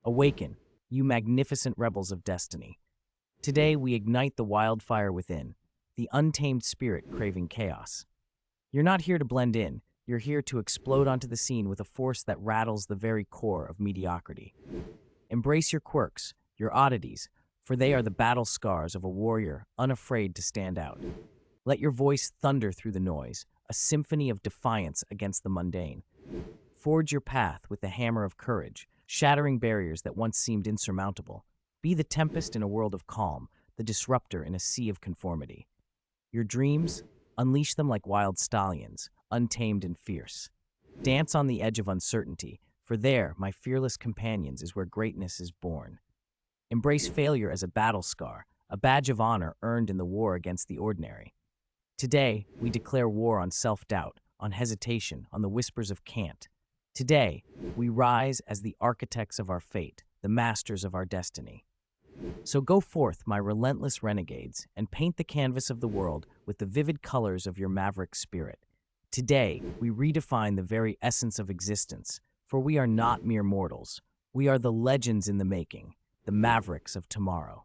Awaken, you magnificent rebels of destiny. Today we ignite the wildfire within, the untamed spirit craving chaos. You're not here to blend in, you're here to explode onto the scene with a force that rattles the very core of mediocrity. Embrace your quirks, your oddities, for they are the battle scars of a warrior unafraid to stand out. Let your voice thunder through the noise, a symphony of defiance against the mundane. Forge your path with the hammer of courage, shattering barriers that once seemed insurmountable. Be the tempest in a world of calm, the disruptor in a sea of conformity. Your dreams? Unleash them like wild stallions, untamed and fierce. Dance on the edge of uncertainty, for there, my fearless companions, is where greatness is born. Embrace failure as a battle scar, a badge of honor earned in the war against the ordinary. Today, we declare war on self-doubt, on hesitation, on the whispers of can't. Today, we rise as the architects of our fate, the masters of our destiny. So go forth, my relentless renegades, and paint the canvas of the world with the vivid colors of your maverick spirit. Today, we redefine the very essence of existence, for we are not mere mortals. We are the legends in the making, the mavericks of tomorrow.